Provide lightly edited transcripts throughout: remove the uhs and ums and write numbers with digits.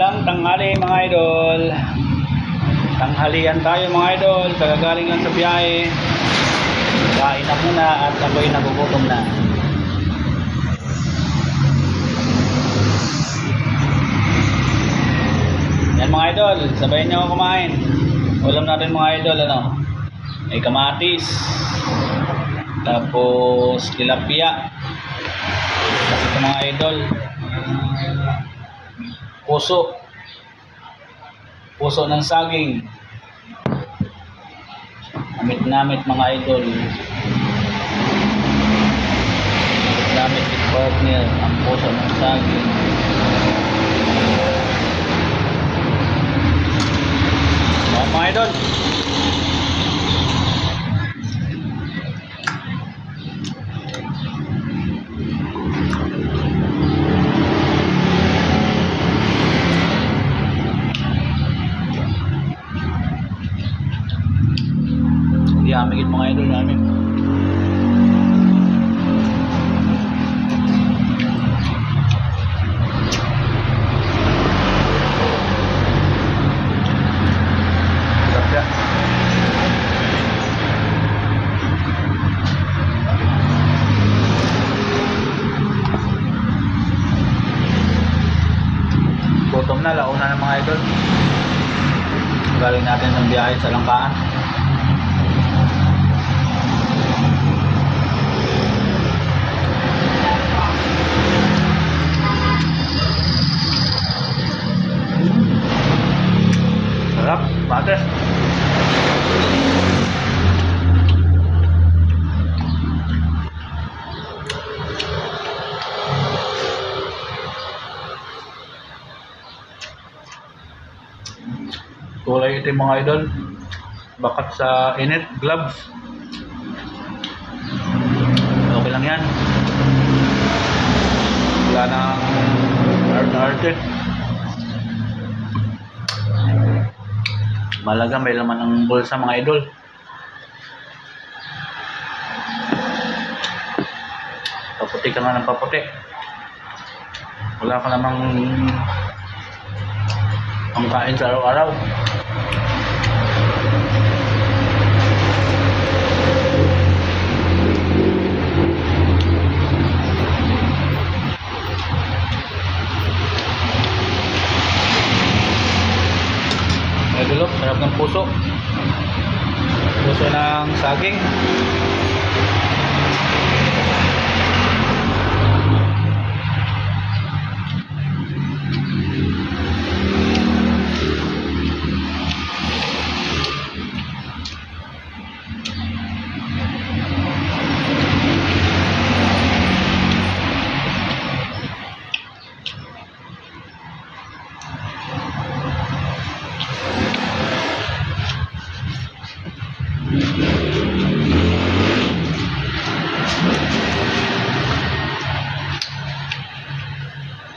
Magandang tanghali mga idol. Tanghalian tayo mga idol. Kagagaling lang sa biyahe. Kain na muna at ako'y nagugutom na. Yan mga idol, sabayan nyo ako kumain. Ulam natin mga idol, ano? May kamatis. Tapos tilapia. Kasi ito mga idol, puso ng saging, namit mga idol, namit with partner ang puso ng saging. Mga idol, hindi amigit mga idol namin. Tilapia. Gutom na, launa ng mga idol. Galing natin ng biyahe sa Langkaan. Sarap, pates. Kulay itim mga idol. Bakat sa init, gloves. Okay lang yan. Wala nang arte. Malaga may laman ng bulsa mga idol. Paputi ka nga ng paputi. Wala ka namang pangkain sa araw-araw. Idol, sarap ng puso. Puso ng saging.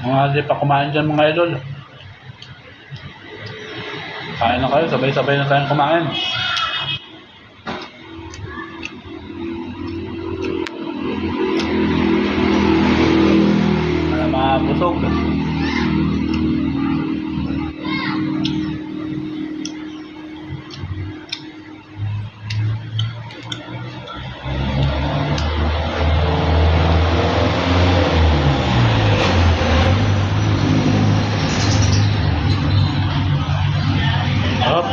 Mga di pa kumain dyan mga idol. Kain na kayo, sabay-sabay na tayong kumain. Para mabusog. Sarap.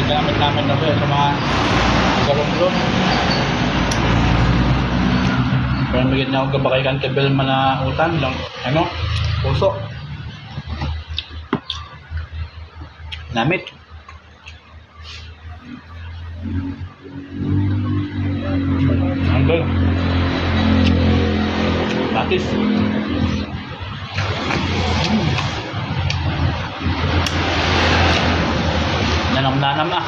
Gamit namin na sa mga garong-garong. Parang bigyan na ako kabakay kantibel manautan lang. Ano? Puso. Namit. Anggal. Batis. Nanam-nanam ah.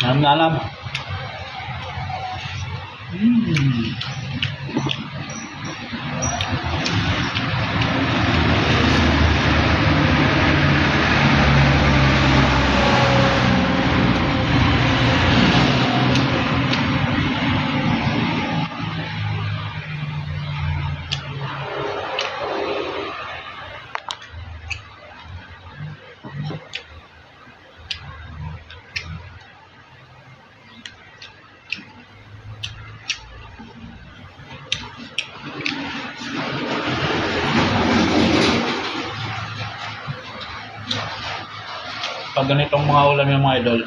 Nanam-nanam. pag ganitong mga ulam yung mga idol,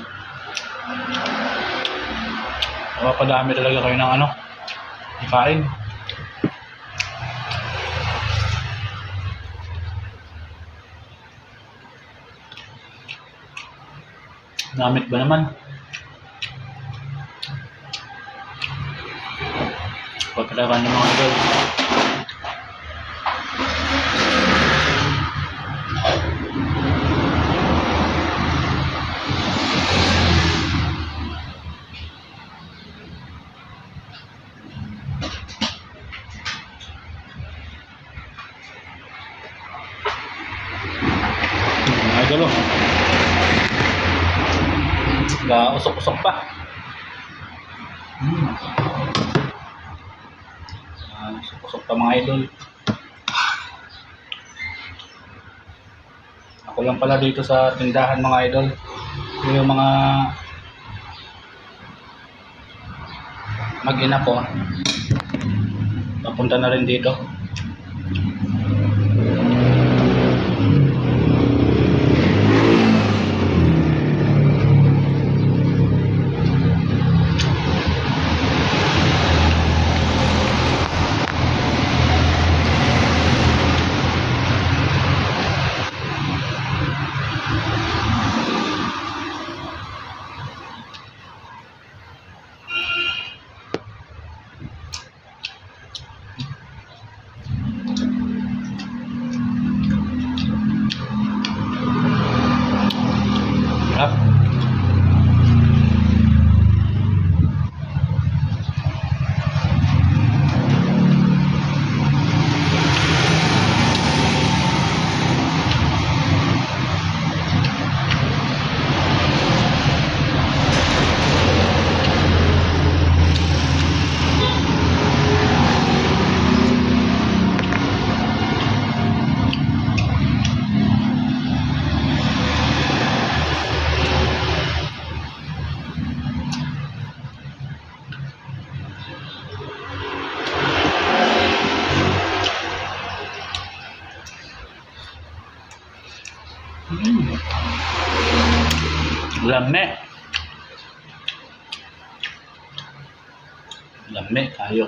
mapapadami talaga kayo ng kain. Gamit ba naman? Pagkalakan ng mga idol. Mga idol, usok-usok pa. Usok-usok pa mga idol. Ako lang pala dito sa tindahan mga idol. Yung mga mag-ina ko papunta na rin dito. Sarap. Lame. Lame kayo.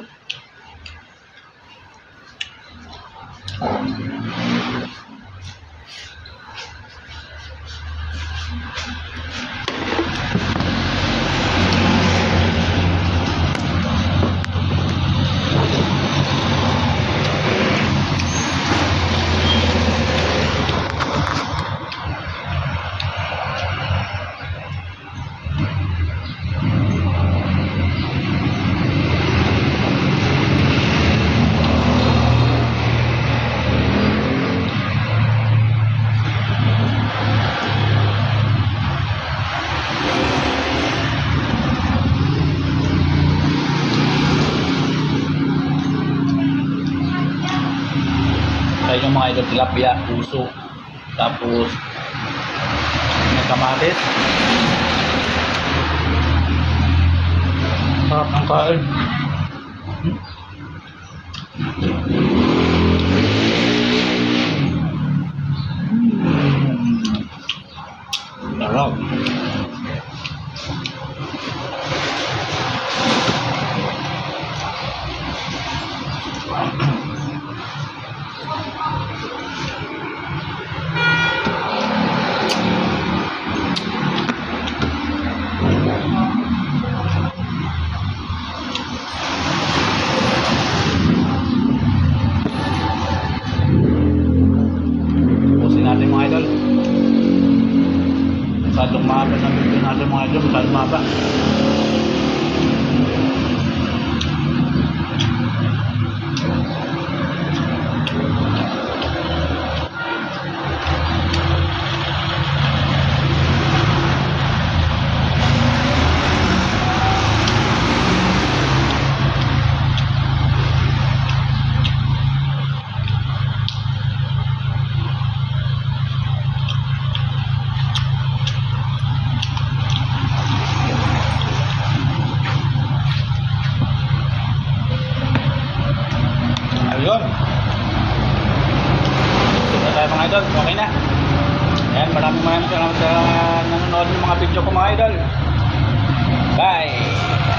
Kaya yung mga idol, tilapia, puso, tapos may kamatis. Sarap ng kain. Sarap. Pusin natin mga idol. Masyadong mahaba na video natin mga idol. Masyadong mahaba. Ayun. Ito na tayo mga idol. Okay na. Ayan, maraming salamat sa nanonood ng mga video ko mga idol. Bye!